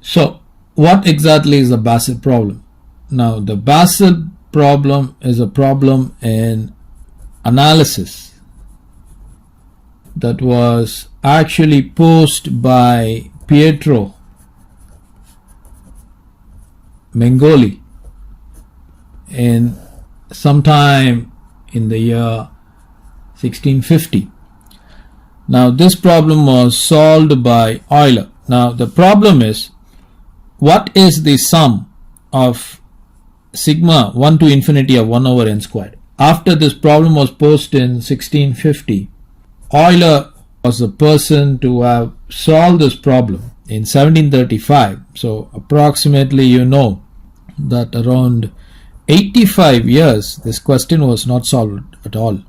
So what exactly is the Basel problem? Now the Basel problem is a problem in analysis that was actually posed by Pietro Mengoli in sometime in the year 1650. Now this problem was solved by Euler. Now the problem is, what is the sum of sigma 1 to infinity of 1 over n squared? After this problem was posed in 1650, Euler was the person to have solved this problem in 1735. So approximately, you know that around 85 years this question was not solved at all.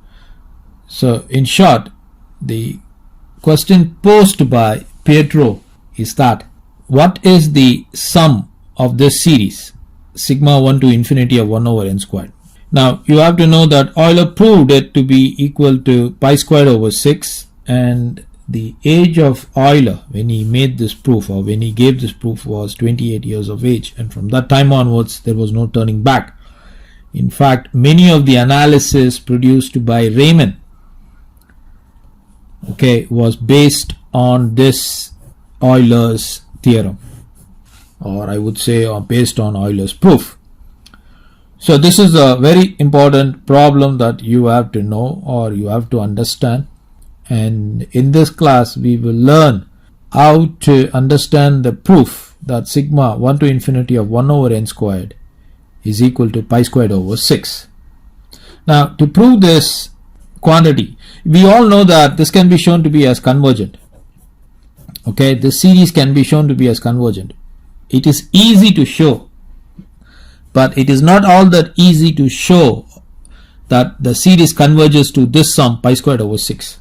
So in short, the question posed by Pietro is that, what is the sum of this series sigma 1 to infinity of 1 over n squared? Now you have to know that Euler proved it to be equal to pi squared over 6, and the age of Euler when he made this proof, or when he gave this proof, was 28 years of age, and from that time onwards there was no turning back. In fact, many of the analysis produced by Riemann was based on this Euler's theorem, or I would say based on Euler's proof. So this is a very important problem that you have to know, or you have to understand, and in this class we will learn how to understand the proof that sigma 1 to infinity of 1 over n squared is equal to pi squared over 6. Now to prove this quantity, we all know that this can be shown to be as convergent. This series can be shown to be as convergent. It is easy to show, but it is not all that easy to show that the series converges to this sum pi squared over 6.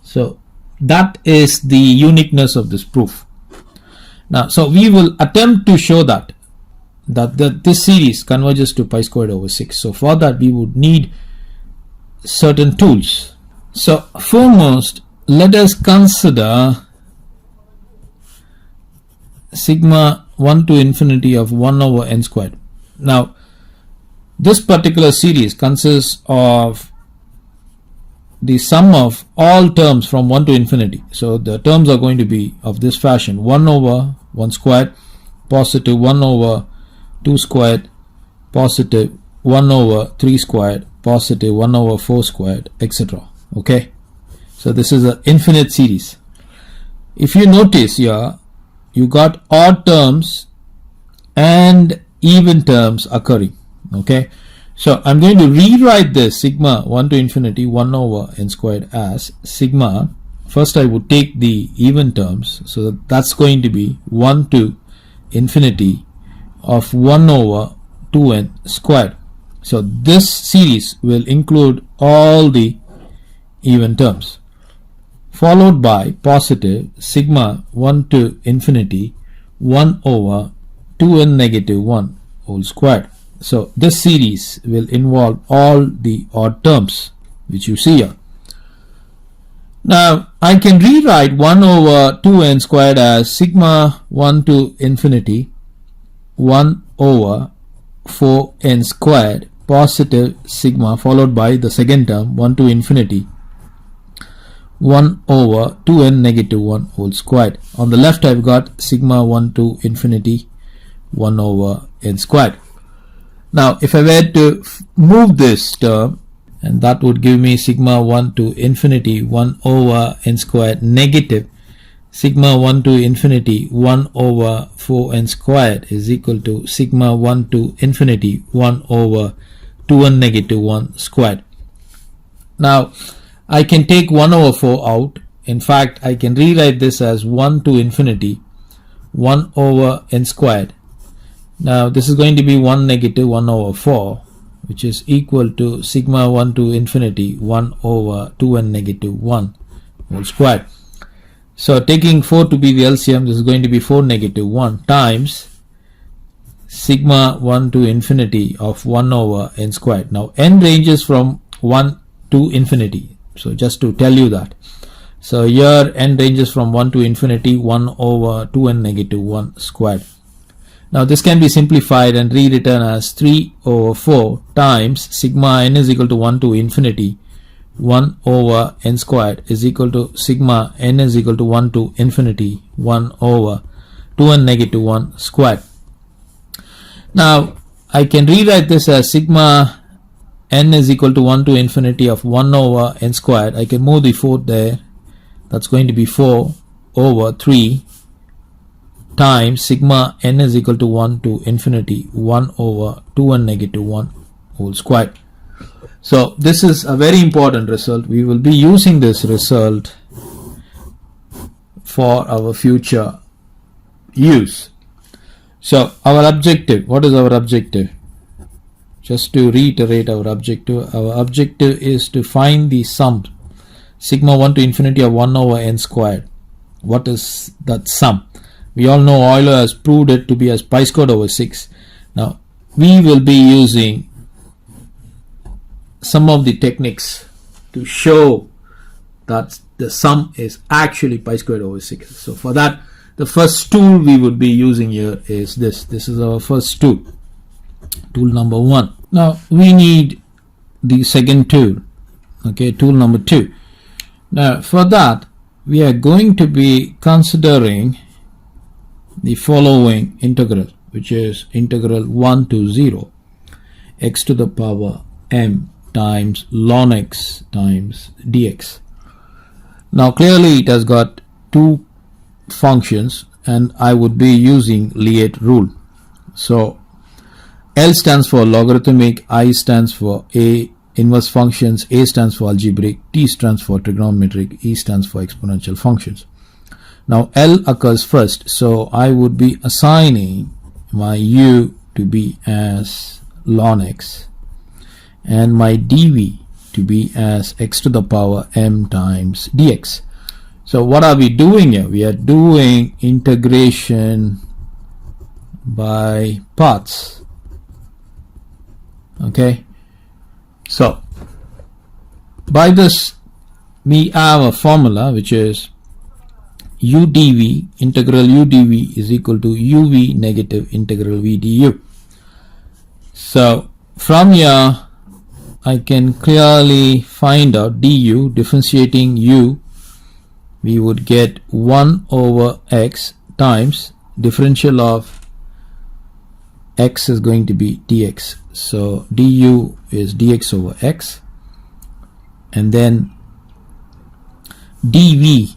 So that is the uniqueness of this proof. Now, so we will attempt to show that this series converges to pi squared over 6. So for that we would need certain tools. So foremost, let us consider sigma 1 to infinity of 1 over n squared. Now this particular series consists of the sum of all terms from 1 to infinity. So the terms are going to be of this fashion: 1 over 1 squared, positive 1 over 2 squared, positive 1 over 3 squared, positive 1 over 4 squared, etc. So this is an infinite series. If you notice here, you got odd terms and even terms occurring. So I'm going to rewrite this sigma 1 to infinity 1 over n squared as sigma. First I would take the even terms, so that's going to be 1 to infinity of 1 over 2n squared. So this series will include all the even terms, followed by positive sigma 1 to infinity 1 over 2n negative 1 whole squared. So this series will involve all the odd terms which you see here. Now I can rewrite 1 over 2n squared as sigma 1 to infinity 1 over 4n squared positive sigma, followed by the second term 1 to infinity 1 over 2n negative 1 whole squared. On the left I've got sigma 1 to infinity 1 over n squared. Now if I were to move this term, and that would give me sigma 1 to infinity 1 over n squared negative sigma 1 to infinity 1 over 4n squared is equal to sigma 1 to infinity 1 over 2n negative 1 squared. Now I can take 1 over 4 out. In fact, I can rewrite this as 1 to infinity 1 over n squared. Now this is going to be 1 negative 1 over 4, which is equal to sigma 1 to infinity 1 over 2n negative 1 whole squared. So taking 4 to be the LCM, this is going to be 4 negative 1 times sigma 1 to infinity of 1 over n squared. Now n ranges from 1 to infinity, so just to tell you that. So here n ranges from 1 to infinity, 1 over 2n negative 1 squared. Now this can be simplified and rewritten as 3 over 4 times sigma n is equal to 1 to infinity 1 over n squared is equal to sigma n is equal to 1 to infinity 1 over 2n negative 1 squared. Now I can rewrite this as sigma n is equal to 1 to infinity of 1 over n squared. I can move the 4 there. That's going to be 4 over 3 times sigma n is equal to 1 to infinity 1 over 2n negative 1 whole squared. So this is a very important result. We will be using this result for our future use. So our objective, what is our objective? Just to reiterate our objective is to find the sum sigma 1 to infinity of 1 over n squared. What is that sum? We all know Euler has proved it to be as pi squared over 6. Now we will be using some of the techniques to show that the sum is actually pi squared over 6. So for that, the first tool we would be using here is this. This is our first tool, tool number 1. Now we need the second tool, okay, tool number 2. Now for that, we are going to be considering the following integral, which is integral 1 to 0 x to the power m times ln x times dx. Now clearly it has got two functions and I would be using Liet rule. So L stands for logarithmic, I stands for a inverse functions, A stands for algebraic, T stands for trigonometric, E stands for exponential functions. Now L occurs first, so I would be assigning my u to be as ln x and my dv to be as x to the power m times dx. So what are we doing here? We are doing integration by parts. Okay, so by this we have a formula which is u dv, integral u dv is equal to uv negative integral v du. So from here I can clearly find out du, differentiating u, we would get 1 over x times differential of x is going to be dx. So du is dx over x, and then dv,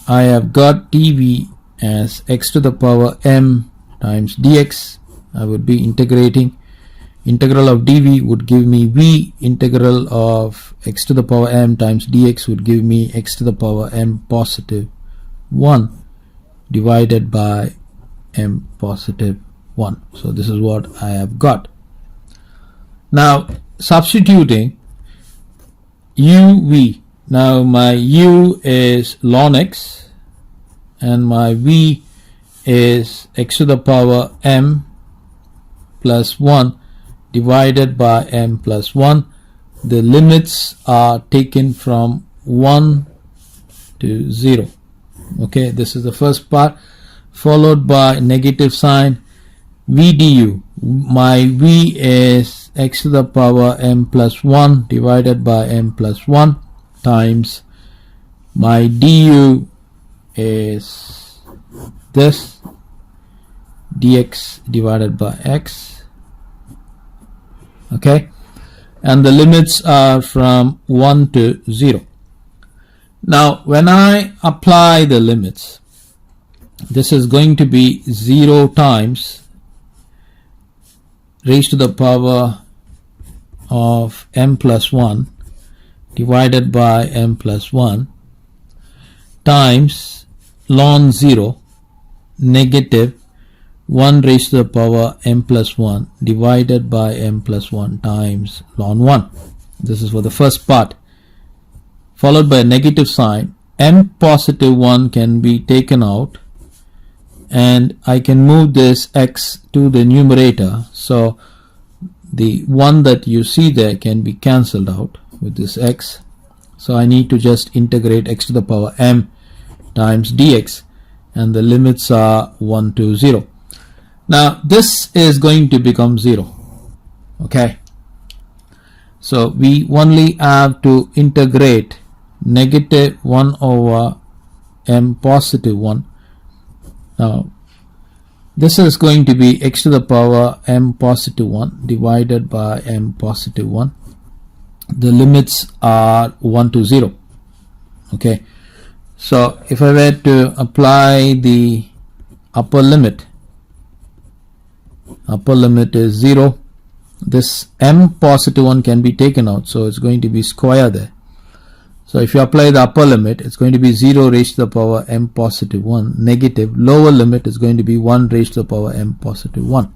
I have got dv as x to the power m times dx. I would be integrating. Integral of dv would give me v, integral of x to the power m times dx would give me x to the power m positive 1 divided by m positive 1. So this is what I have got. Now substituting uv, now my u is ln x and my v is x to the power m plus 1 divided by m plus 1. The limits are taken from 1 to 0. Okay, this is the first part, followed by negative sign v du. My v is x to the power m plus 1 divided by m plus 1 times my du is this dx divided by x. Okay, and the limits are from 1 to 0. Now when I apply the limits, this is going to be 0 times raised to the power of m plus 1 divided by m plus 1 times ln 0 negative 1 raised to the power m plus 1 divided by m plus 1 times ln 1. This is for the first part, followed by a negative sign. M positive 1 can be taken out and I can move this x to the numerator, so the 1 that you see there can be cancelled out with this x. So I need to just integrate x to the power m times dx, and the limits are 1 to 0. Now this is going to become 0. Okay, so we only have to integrate negative 1 over m positive 1. Now this is going to be x to the power m positive 1 divided by m positive 1. The limits are 1 to 0. Okay, so if I were to apply the upper limit is 0. This m positive 1 can be taken out, so it's going to be square there. So if you apply the upper limit, it's going to be 0 raised to the power m positive 1 negative. Lower limit is going to be 1 raised to the power m positive 1.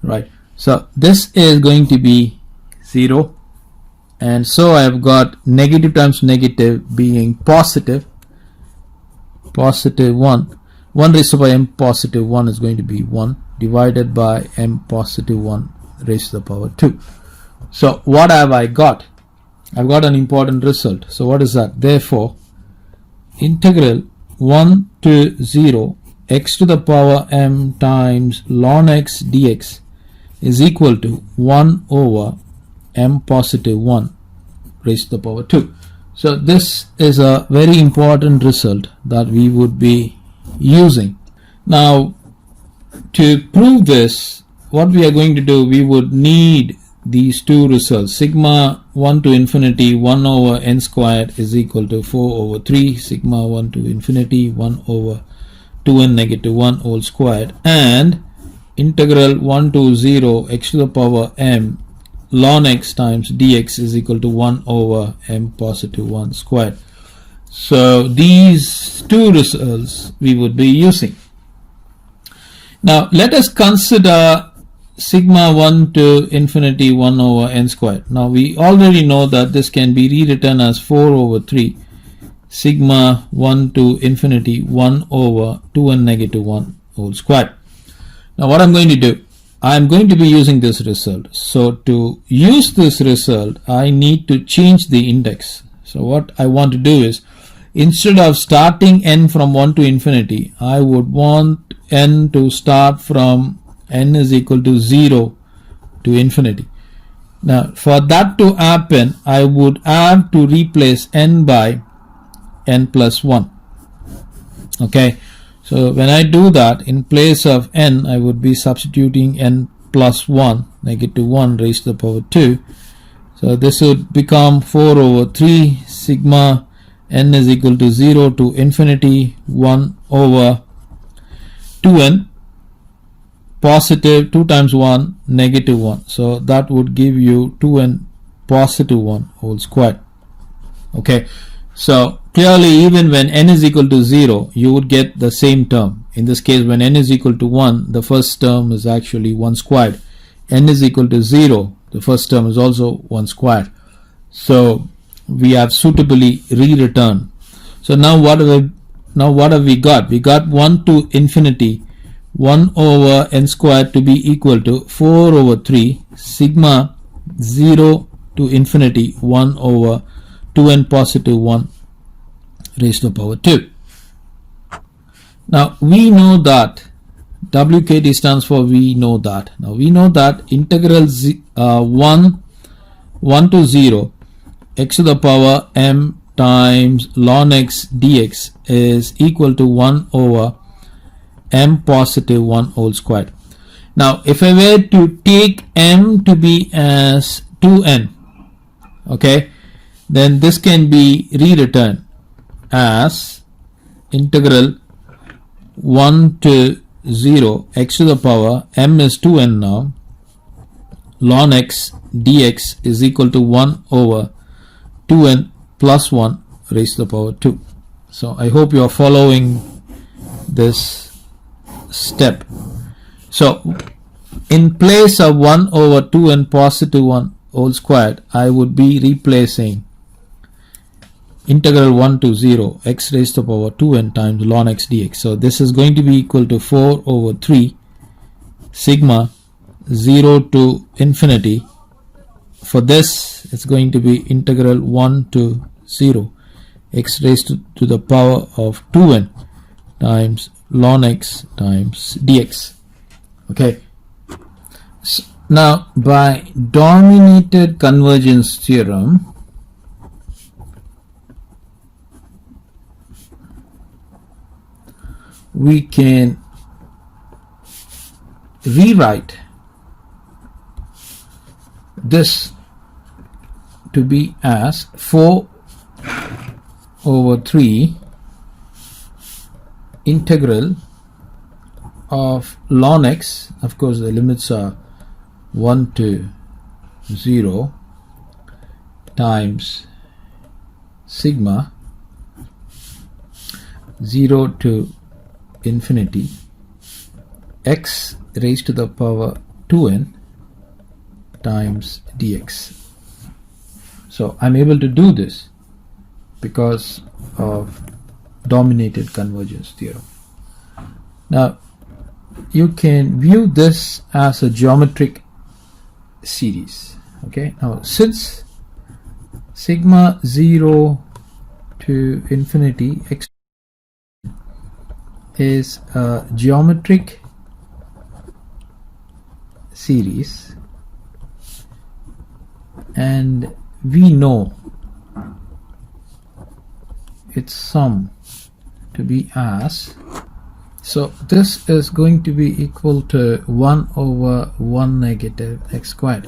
Right, so this is going to be 0, and so I have got negative times negative being positive 1 raised to the power m positive 1 is going to be 1 divided by m positive 1 raised to the power 2. So what have I got? I've got an important result. So what is that? Therefore integral 1 to 0 x to the power m times ln x dx is equal to 1 over m positive 1 raised to the power 2. So this is a very important result that we would be using. Now to prove this, what we are going to do, we would need these two results. Sigma 1 to infinity 1 over n squared is equal to 4 over 3 sigma 1 to infinity 1 over 2n negative 1 whole squared, and integral 1 to 0 x to the power m ln x times dx is equal to 1 over m positive 1 squared. So these two results we would be using. Now let us consider sigma 1 to infinity 1 over n squared. Now we already know that this can be rewritten as 4 over 3 sigma 1 to infinity 1 over 2n negative 1 whole squared. Now what I'm going to do, I'm going to be using this result. So to use this result, I need to change the index. So what I want to do is, instead of starting n from 1 to infinity, I would want n to start from n is equal to 0 to infinity. Now for that to happen, I would have to replace n by n plus 1. Okay, so when I do that, in place of n, I would be substituting n plus 1 negative 1 raised to the power 2. So this would become 4 over 3 sigma n is equal to 0 to infinity 1 over 2n positive 2 times 1 negative 1. So that would give you 2n positive 1 whole squared. Okay, so clearly even when n is equal to 0, you would get the same term. In this case, when n is equal to 1, the first term is actually 1 squared. N is equal to 0, the first term is also 1 squared. So we have suitably rewritten. So now what have we got? We got 1 to infinity 1 over n squared to be equal to 4 over 3 sigma 0 to infinity 1 over 2n positive 1 raised to the power 2. Now we know that WKT stands for we know that. Now we know that integral 1 to 0 x to the power m times ln x dx is equal to 1 over m positive 1 whole squared. Now if I were to take m to be as 2n, okay, then this can be rewritten as integral 1 to 0 x to the power m is 2n now ln x dx is equal to 1 over 2n plus 1 raised to the power 2. So I hope you are following this step. So in place of 1 over 2n positive 1 whole squared, I would be replacing integral 1 to 0 x raised to the power 2n times ln x dx. So this is going to be equal to 4 over 3 sigma 0 to infinity. For this it's going to be integral 1 to 0 x raised to the power of 2n times ln x times dx. Okay, so now by dominated convergence theorem, we can rewrite this to be as 4/3 integral of ln x, of course the limits are 1 to 0, times sigma 0 to infinity x raised to the power 2n times dx. So I'm able to do this because of dominated convergence theorem. Now you can view this as a geometric series. Okay, now since sigma 0 to infinity x is a geometric series, and we know its sum to be as, so this is going to be equal to 1/1 negative x squared.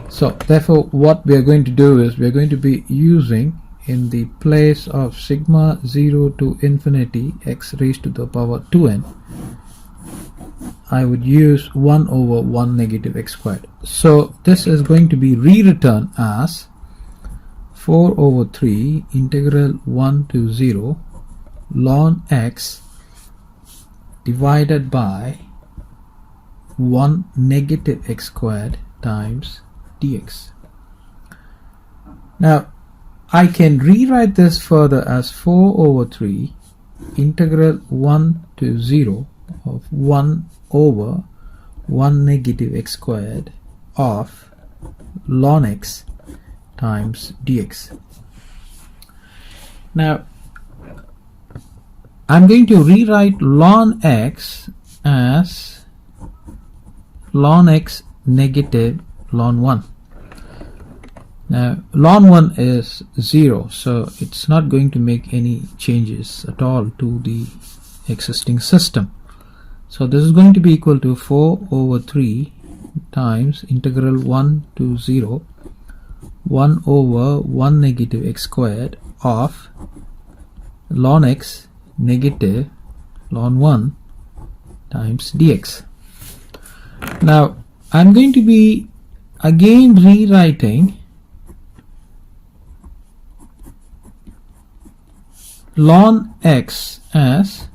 So therefore what we are going to do is we are going to be using, in the place of sigma 0 to infinity x raised to the power 2n, I would use 1/1 negative x squared. So this is going to be rewritten as 4/3 integral 1 to 0 ln x divided by 1 negative x squared times dx. Now I can rewrite this further as 4/3 integral 1 to 0 of 1/1 negative x squared of ln x times dx. Now I'm going to rewrite ln x as ln x negative ln 1. Now ln 1 is 0, so it's not going to make any changes at all to the existing system. So this is going to be equal to 4/3 times integral 1 to 0 1/1 negative x squared of ln x negative ln 1 times dx. Now I'm going to be again rewriting ln x as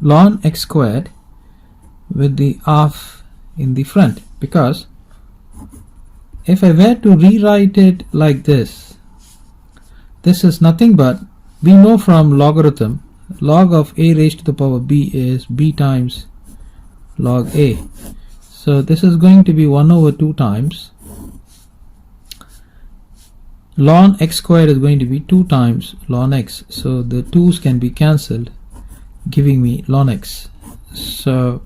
ln x squared with the half in the front, because if I were to rewrite it like this, this is nothing but, we know from logarithm, log of a raised to the power b is b times log a. So this is going to be 1/2 times ln x squared is going to be 2 times ln x. So the 2's can be cancelled, giving me ln x. So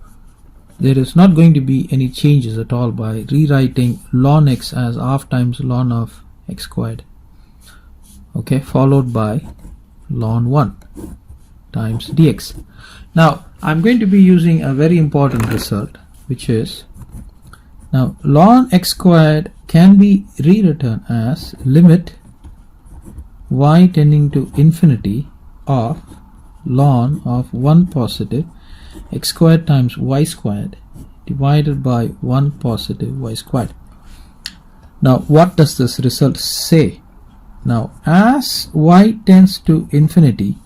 there is not going to be any changes at all by rewriting ln x as half times ln of x squared. Okay, followed by ln 1 times dx. Now I'm going to be using a very important result, which is, now ln x squared can be rewritten as limit y tending to infinity of ln of 1 positive x squared times y squared divided by 1 positive y squared. Now what does this result say? Now as y tends to infinity,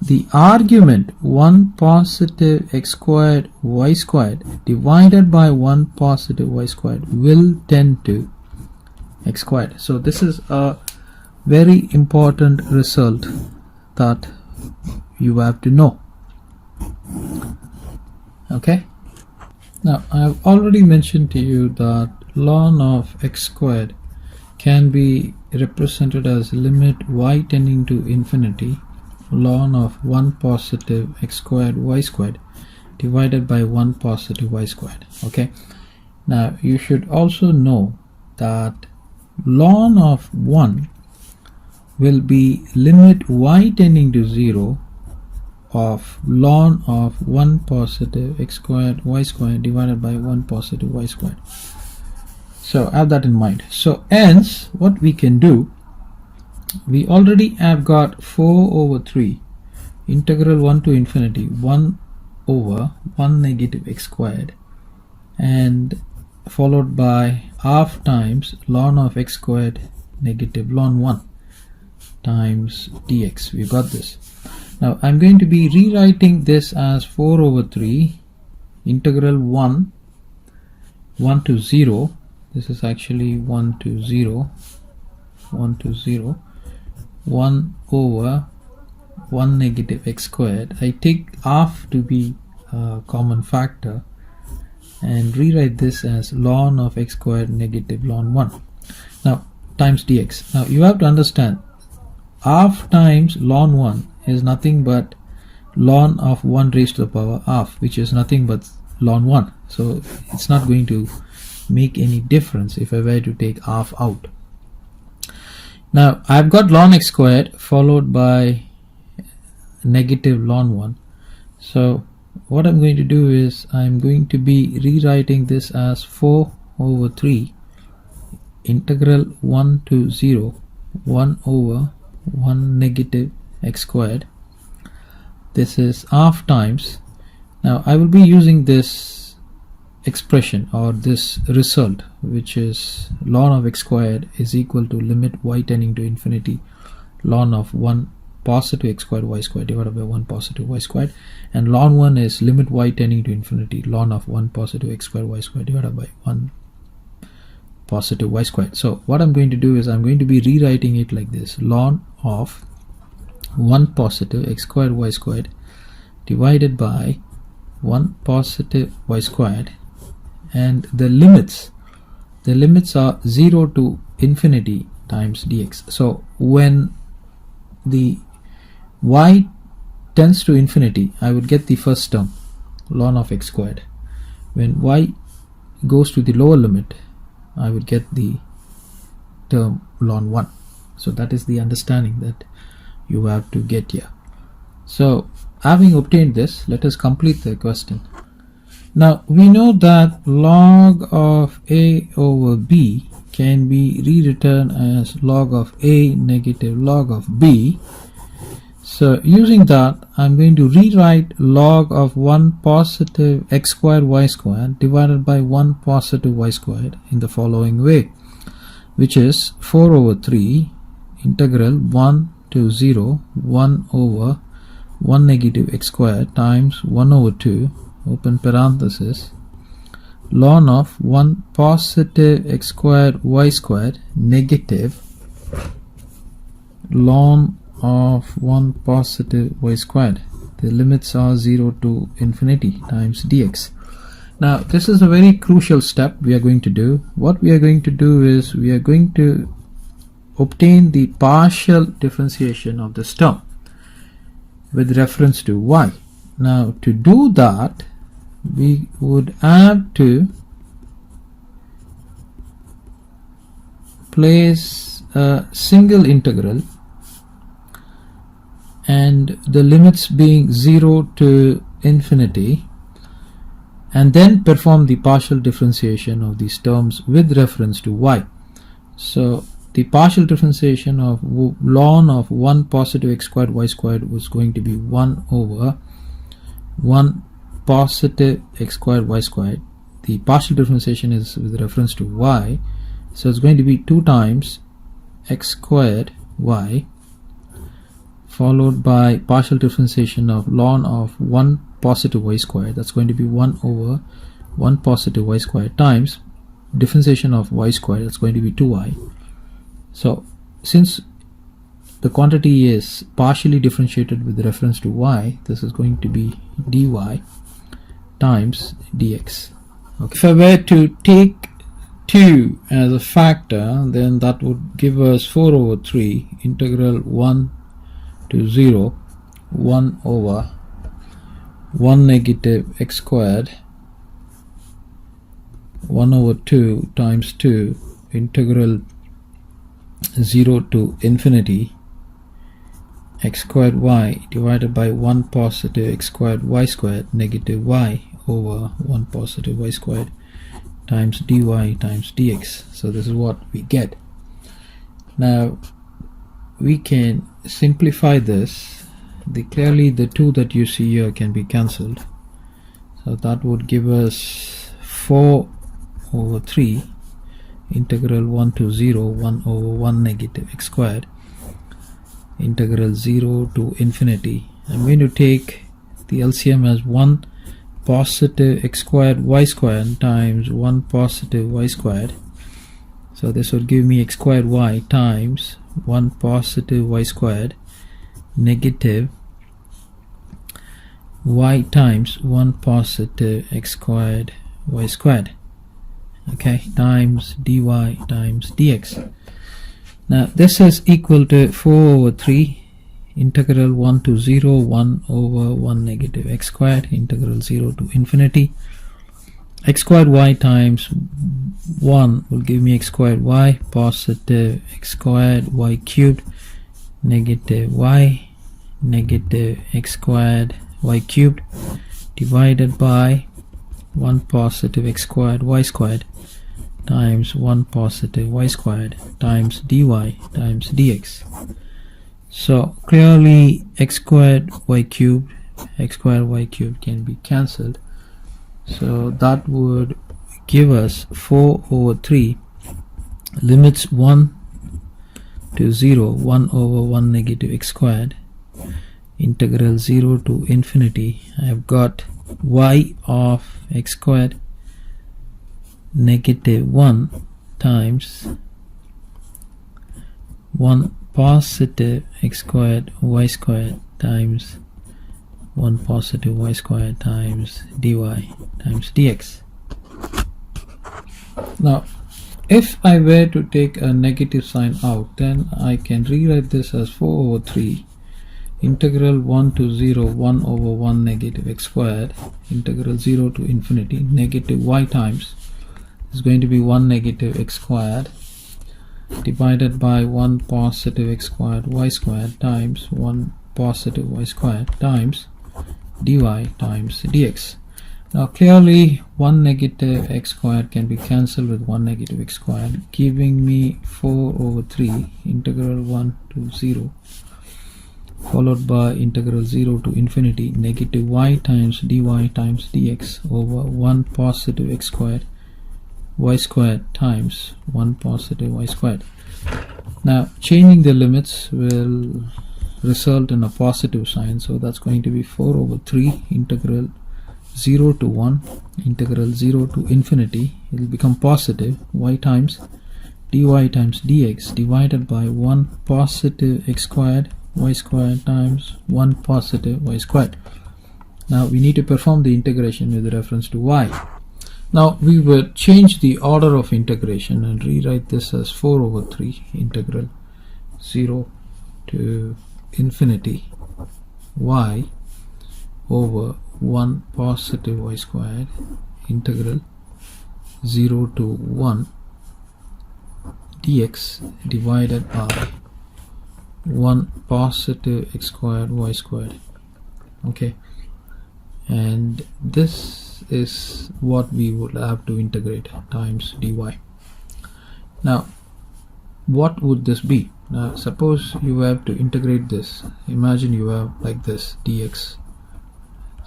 the argument 1 positive x squared y squared divided by 1 positive y squared will tend to x squared. So this is a very important result that you have to know. Okay, now I have already mentioned to you that ln of x squared can be represented as limit y tending to infinity ln of 1 positive x squared y squared divided by 1 positive y squared. Okay, now you should also know that ln of 1 will be limit y tending to 0 of ln of 1 positive x squared y squared divided by 1 positive y squared. So have that in mind. So hence what we can do, we already have got 4 over 3 integral 1 to infinity 1 over 1 negative x squared, and followed by half times ln of x squared negative ln 1 times dx. We got this. Now I'm going to be rewriting this as 4 over 3 integral 1 to 0. This is actually 1 to 0 1 over 1 negative x squared. I take half to be a common factor and rewrite this as ln of x squared negative ln 1 now times dx. Now you have to understand, half times ln 1 is nothing but ln of 1 raised to the power half, which is nothing but ln 1. So it's not going to make any difference if I were to take half out. Now I've got ln x squared followed by negative ln 1. So what I'm going to do is I'm going to be rewriting this as 4 over 3 integral 1 to 0 1 over 1 negative x squared. This is half times. Now I will be using this expression or this result, which is ln of x squared is equal to limit y tending to infinity ln of 1 positive x squared y squared divided by 1 positive y squared, and ln 1 is limit y tending to infinity ln of 1 positive x squared y squared divided by 1 positive y squared. So what I'm going to do is I'm going to be rewriting it like this: ln of 1 positive x squared y squared divided by 1 positive y squared, and the limits are 0 to infinity times dx. So when the y tends to infinity, I would get the first term ln of x squared. When y goes to the lower limit, I would get the term ln 1. So that is the understanding that you have to get here. So having obtained this, let us complete the question. Now we know that log of a over b can be rewritten as log of a negative log of b. So using that, I'm going to rewrite log of 1 positive x squared y squared divided by 1 positive y squared in the following way, which is 4 over 3 integral 1 to 0 1 over 1 negative x squared times 1 over 2 open parenthesis ln of 1 positive x squared y squared negative ln of 1 positive y squared. The limits are 0 to infinity times dx. Now this is a very crucial step we are going to do. What we are going to do is we are going to obtain the partial differentiation of this term with reference to y. Now to do that, we would have to place a single integral and the limits being 0 to infinity, and then perform the partial differentiation of these terms with reference to y. So the partial differentiation of ln of 1 positive x squared y squared was going to be 1 over 1 positive x squared y squared. The partial differentiation is with reference to y, so it's going to be 2 times x squared y followed by partial differentiation of ln of 1 positive y squared. That's going to be 1 over 1 positive y squared times differentiation of y squared. That's going to be 2y. So since the quantity is partially differentiated with reference to y, this is going to be dy times dx. Okay. If I were to take 2 as a factor, then that would give us 4 over 3 integral 1 to 0 1 over 1 negative x squared 1 over 2 times 2 integral 0 to infinity x squared y divided by 1 positive x squared y squared negative y over 1 positive y squared times dy times dx. So this is what we get. Now we can simplify this. Clearly the 2 that you see here can be cancelled, so that would give us 4 over 3 integral 1 to 0 1 over 1 negative x squared integral 0 to infinity. I'm going to take the LCM as 1 positive x squared y squared times 1 positive y squared. So this would give me x squared y times 1 positive y squared negative y times 1 positive x squared y squared, okay, times dy times dx. Now this is equal to 4 over 3 integral 1 to 0 1 over 1 negative x squared integral 0 to infinity x squared y times 1 will give me x squared y positive x squared y cubed negative y negative x squared y cubed divided by 1 positive x squared y squared times 1 positive y squared times dy times dx. So clearly x squared y cubed can be cancelled, so that would give us 4 over 3 limits 1 to 0 1 over 1 negative x squared integral 0 to infinity. I have got y of x squared negative 1 times 1 positive x squared y squared times 1 positive y squared times dy times dx. Now if I were to take a negative sign out, then I can rewrite this as 4 over 3 integral 1 to 0 1 over 1 negative x squared integral 0 to infinity negative y times is going to be 1 negative x squared divided by 1 positive x squared y squared times 1 positive y squared times dy times dx. Now clearly 1 negative x squared can be cancelled with 1 negative x squared, giving me 4 over 3 integral 1 to 0 followed by integral 0 to infinity negative y times dy times dx over 1 positive x squared y squared times 1 positive y squared. Now changing the limits will result in a positive sign, so that's going to be 4 over 3 integral 0 to 1 integral 0 to infinity. It will become positive y times dy times dx divided by 1 positive x squared y squared times 1 positive y squared. Now we need to perform the integration with reference to y. Now we will change the order of integration and rewrite this as 4 over 3 integral 0 to infinity y over 1 positive y squared integral 0 to 1 dx divided by 1 positive x squared y squared. Okay, and this is what we would have to integrate times dy. Now what would this be? Now suppose you have to integrate this. Imagine you have like this dx.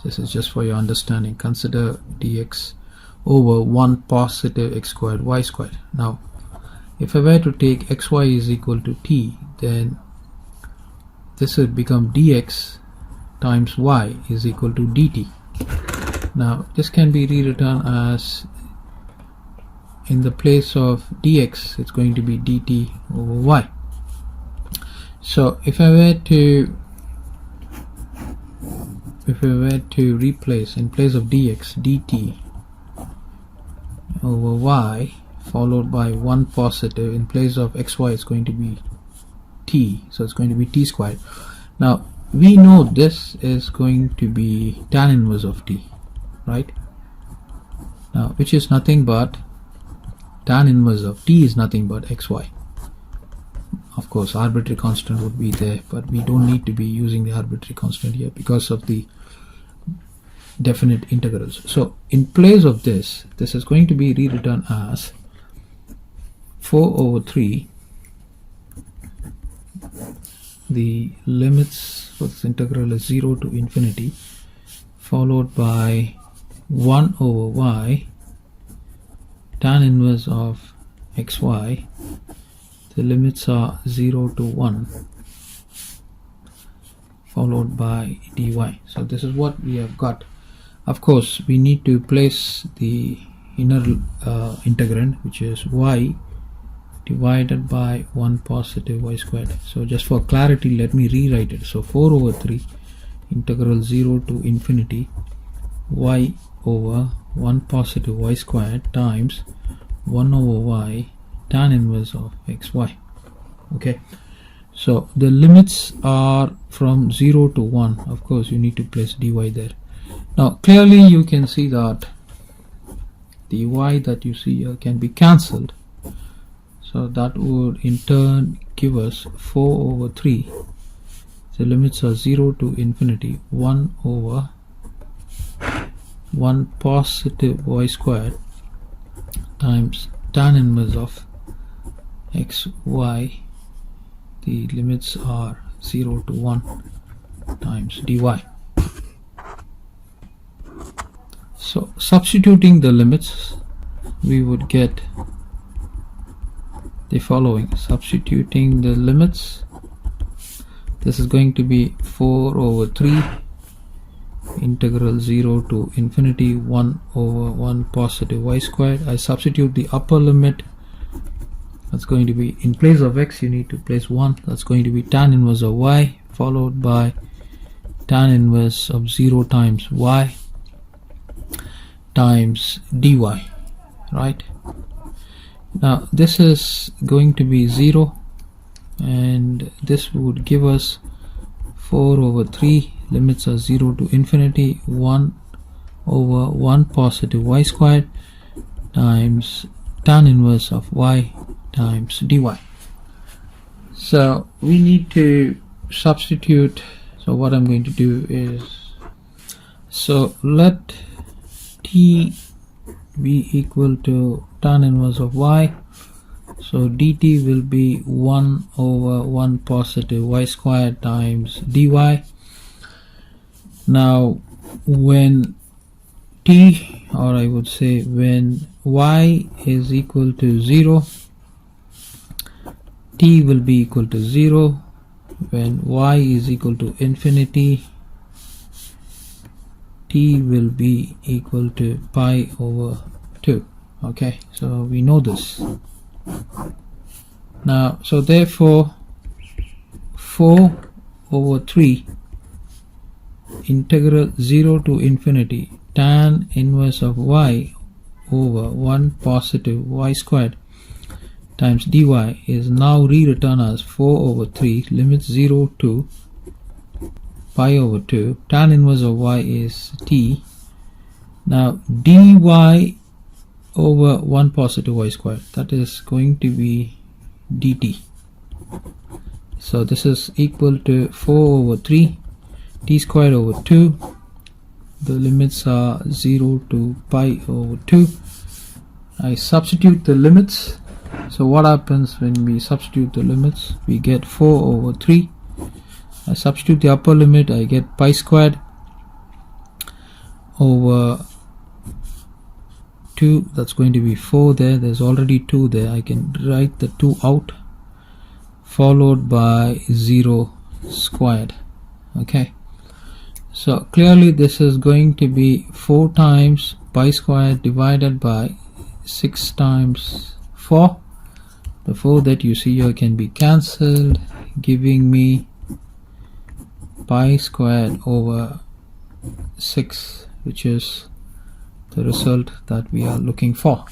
This is just for your understanding. Consider dx over 1 positive x squared y squared. Now if I were to take xy is equal to t, then this would become dx times y is equal to dt. Now this can be rewritten as, in the place of dx it's going to be dt over y. So if I were to replace in place of dx dt over y, followed by 1 positive. In place of xy it's going to be t, so it's going to be t squared. Now we know this is going to be tan inverse of t, right? Now which is nothing but tan inverse of t is nothing but xy. Of course arbitrary constant would be there, but we don't need to be using the arbitrary constant here because of the definite integrals. So in place of this is going to be rewritten as 4/3. The limits for this integral is 0 to infinity, followed by 1/y tan inverse of xy. The limits are 0 to 1, followed by dy. So this is what we have got. Of course we need to place the inner integrand, which is y divided by 1 positive y squared. So just for clarity let me rewrite it. So 4/3 integral 0 to infinity y over 1 positive y squared times 1/y tan inverse of xy. Okay, so the limits are from 0 to 1. Of course you need to place dy there. Now clearly you can see that the y that you see here can be cancelled, so that would in turn give us 4/3. The limits are 0 to infinity 1 over 1 positive y squared times tan inverse of xy. The limits are 0 to 1 times dy. So substituting the limits we would get the following. Substituting the limits, this is going to be 4/3 integral 0 to infinity 1 over 1 positive y squared. I substitute the upper limit. That's going to be, in place of x you need to place 1. That's going to be tan inverse of y, followed by tan inverse of 0 times y times dy, right? Now this is going to be 0, and this would give us 4/3. Limits are 0 to infinity 1 over 1 positive y squared times tan inverse of y times dy. So we need to substitute. So what I'm going to do is, so let t be equal to tan inverse of y. So dt will be 1 over 1 positive y squared times dy. Now when t, or I would say when y is equal to 0, t will be equal to 0. When y is equal to infinity, t will be equal to pi over 2. Okay, so we know this. Now so therefore 4/3 integral 0 to infinity tan inverse of y over 1 positive y squared times dy is now rewritten as 4/3 limits 0 to pi over 2. Tan inverse of y is t. Now dy over 1 positive y squared, that is going to be dt. So this is equal to 4/3 t squared over 2. The limits are 0 to pi over 2. I substitute the limits. So what happens when we substitute the limits? We get 4/3. I substitute the upper limit, I get pi squared over 2. That's going to be 4 there. There's already 2 there. I can write the 2 out, followed by 0 squared. Okay, so clearly this is going to be 4 times pi squared divided by 6 times 4. The 4 that you see here can be cancelled, giving me pi squared over 6, which is the result that we are looking for.